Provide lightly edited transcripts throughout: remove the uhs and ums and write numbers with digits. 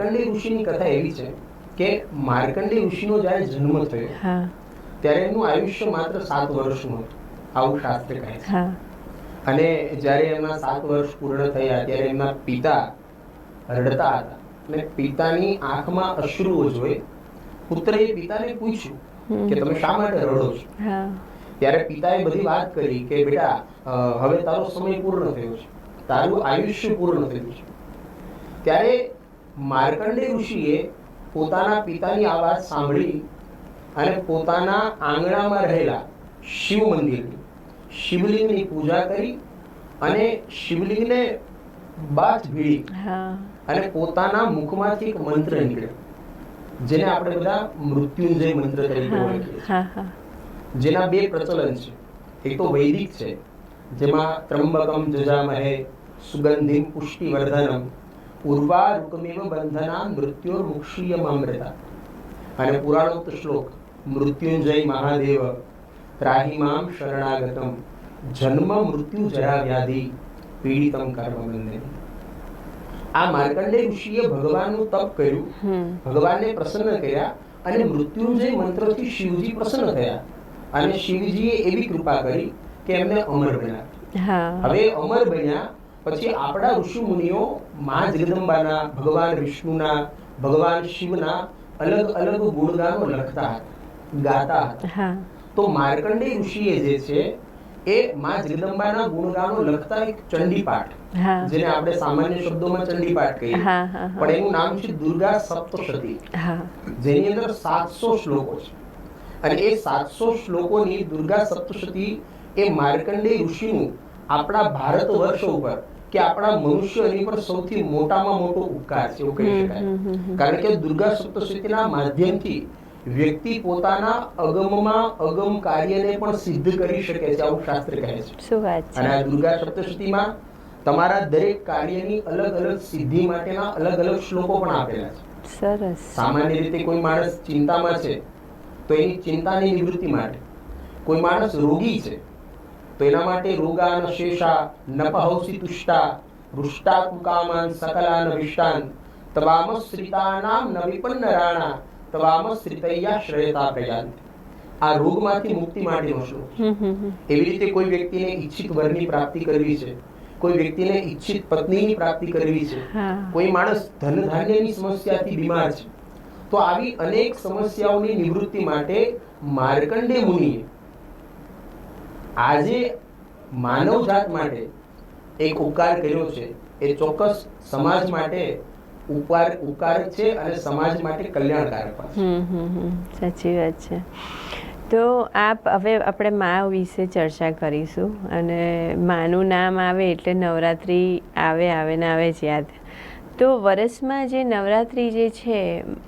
માર્કંડેય ઋષિની કથા એવી છે કે માર્કંડેય ઋષિનો જ્યારે જન્મ થયો ત્યારે એમનું આયુષ્ય માત્ર 7 વર્ષનું હતું, આવું શાસ્ત્ર કહે છે. અને જ્યારે એમના 7 વર્ષ પૂર્ણ થયા ત્યારે એમના પિતા રડતા હતા અને પિતાની આંખમાં અશ્રુઓ જોઈ પુત્રએ પિતાને પૂછ્યું કે તમે શા માટે રડો છો? ત્યારે પિતાએ બધી વાત કરી કે બેટા, હવે તારો સમય પૂર્ણ થયો છે, તારું આયુષ્ય પૂર્ણ થયું છે. ત્યારે માર્કંડેય ઋષિએ પોતાના પિતાની આ વાત સાંભળી અને પોતાના આંગણામાં રહેલા શિવ મંદિરની શિવલિંગની પૂજા કરી અને શિવલિંગને બાથ ભીડી અને પોતાના મુખમાંથી એક મંત્ર નીકળ્યો, જેને આપણે બધા મૃત્યુંજય મંત્ર તરીકે ઓળખીએ છીએ. જેના 2 પ્રચલન છે. એક તો વૈદિક છે, જેમાં ત્રંબકમ જજામહે સુગંધિમ પુષ્ટિવર્ધનમ ઉર્વારુકમેવ બંધના મૃત્યોર્મુક્ષીયમામૃતા, અને પુરાણોક્ત શ્લોક મૃત્યુંજય મહાદેવ ત્રાહિમામ શરણાગતમ જન્મ મૃત્યુ જરા વ્યાધિ પીડિતમ કર્મબંધને. આ માર્કંડેય ઋષિએ ભગવાનનું તપ કર્યું, ભગવાનને પ્રસન્ન કર્યા અને મૃત્યુંજય મંત્રથી શિવજી પ્રસન્ન થયા અને શિવજીએ એવી કૃપા કરી કે એમને અમર બન્યા. હવે અમર બન્યા પછી આપણા ઋષિ મુનિઓ મા જગદંબાના, ભગવાન વિષ્ણુના, ભગવાન શિવના અલગ અલગ ગુણગાનો લખતા હતા, ગાતા હતા. તો માર્કંડેય ઋષિએ જે છે એ મા જગદંબાના ગુણગાનો લખતા એક ચંડીપાઠ, જેને આપણે સામાન્ય શબ્દોમાં ચંડીપાઠ કહીએ, પણ એનું નામ છે દુર્ગા સપ્તશતી, જેની અંદર 700 શ્લોકો છે. અને એ 700 શ્લોકોની દુર્ગા સપ્તશતી એ માર્કંડેય ઋષિનું આપણા ભારત વર્ષ ઉપર કે આપણા મનુષ્યની પર સૌથી મોટામાં મોટો ઉપકાર છે એવું કહી શકાય. કારણ કે દુર્ગા સપ્તશતીના માધ્યમથી વ્યક્તિ પોતાના અગમમાં અગમ કાર્યને પણ સિદ્ધ કરી શકે છે, આવું શાસ્ત્ર કહે છે. શું વાત છે. અને આ દુર્ગા સપ્તશતીમાં તમારા દરેક કાર્યની અલગ અલગ સિદ્ધિ માટેના અલગ અલગ શ્લોકો પણ આપેલા છે. સરસ. સામાન્ય રીતે કોઈ માણસ ચિંતામાં છે તો એની ચિંતાની નિવૃત્તિ માટે, કોઈ માણસ રોગી છે તો એના માટે રોગાન શેષા નપહૌસી તુષ્ટા રુષ્ટા કુકામાન સકલાન વિષ્ટાન તવામશ્રિતાનામ ન વિપન્નરાણા તવામશ્રિતૈયા શ્રેયતા પ્રયાંતિ. આ રોગમાંથી મુક્તિ માટેનો શ્લોક. એવી રીતે કોઈ વ્યક્તિને ઈચ્છિત વરની પ્રાપ્તિ કરવી છે, કોઈ વ્યક્તિને ઈચ્છિત પત્નીની પ્રાપ્તિ કરવી છે, કોઈ માણસ ધન ધાન્યની સમસ્યાથી બીમાર છે, તો આવી અનેક સમસ્યાઓની નિવૃત્તિ માટે માર્કંડેય મુનિએ આજે માનવ જાત માટે એક ઉપકાર કર્યો છે. એ ચોક્કસ સમાજ માટે ઉપકાર છે અને સમાજ માટે કલ્યાણકારક પણ છે. સાચી વાત છે. તો હવે આપણે મા વિશે ચર્ચા કરીશું. અને માનું નામ આવે એટલે નવરાત્રિ આવે ને આવે જ યાદ. તો વર્ષમાં જે નવરાત્રિ જે છે,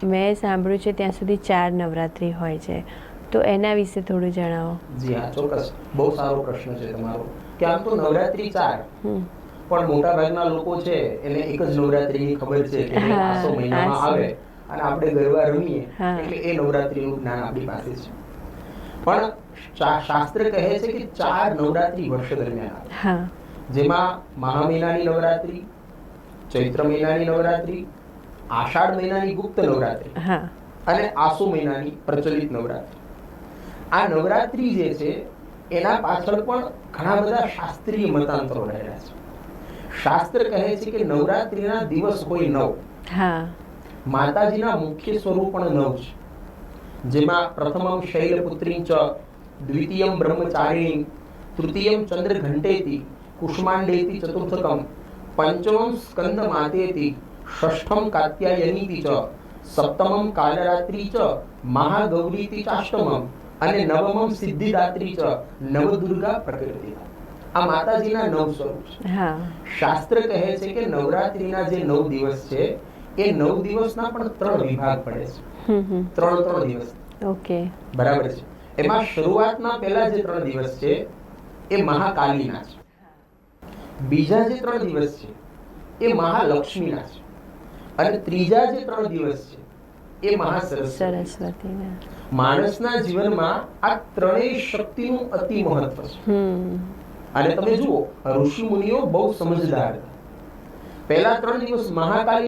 મેં સાંભળ્યું છે ત્યાં સુધી 4 નવરાત્રિ હોય છે, તો એના વિશે થોડું જણાવો. જી હા, ચોક્કસ. બહુ સારો પ્રશ્ન છે તમારો. કે આમ તો નવરાત્રિ 4, પણ મોટા ભાગના લોકો છે એને એક જ નવરાત્રિની ખબર છે કે આસો મહિનામાં આવે અને આપણે ગરબા રમીએ, એટલે એ નવરાત્રિનું જ્ઞાન આપણી પાસે છે. પણ શાસ્ત્ર કહે છે કે 4 નવરાત્રિ વર્ષ દરમિયાન આવે, જેમાં મહા મહિનાની નવરાત્રિ, ચૈત્ર મહિનાની નવરાત્રિ, આષાઢ મહિનાની ગુપ્ત નવરાત્રિ અને આસો મહિનાની પ્રચલિત નવરાત્રિ. આ નવરાત્રિ જે છે એના પાછળ પણ ઘણા બધા શાસ્ત્રીય મતાંતરો રહેલા છે. શાસ્ત્ર કહે છે કે નવરાત્રિના દિવસ હોય 9, માતાજીના મુખ્ય સ્વરૂપ પણ 9 છે, જેમાં પ્રથમમ શૈલપુત્રી ચ, દ્વિતીયમ બ્રહ્મચારિણી, તૃતીયમ ચંદ્રઘંટેતિ, કુષ્માંડેતિ ચતુર્થકમ, પંચમમ સ્કંદ માતેતિ, ષષ્ઠમ કાત્યાયનીતિ ચ, સપ્તમમ કાલરાત્રી ચ, મહાગૌરીતિ ચાષ્ટમમ અને નવમમ સિદ્ધિદાત્રી ચ, નવદુર્ગા પ્રકૃતિ. આ માતાજીના 9 સ્વરૂપ છે. શાસ્ત્ર કહે છે કે નવરાત્રીના જે 9 દિવસ છે એ 9 દિવસના પણ 3 વિભાગ પડે છે. 3 દિવસ. ઓકે, બરાબર છે. એમાં શરૂઆતના પહેલા જે 3 દિવસ છે એ મહાકાલીના છે. બીજા જે 3 દિવસ છે એ મહાલક્ષ્મીના છે. અને ત્રીજા જે 3 દિવસ છે એ મહાસરસ્વતીના. માણસના જીવનમાં આ ત્રણેય શક્તિનું અતિ મહત્વ છે. અને તમે જુઓ, ઋષિ મુનિઓ બહુ સમજદાર હતા. પહેલા 3 દિવસ મહાકાલી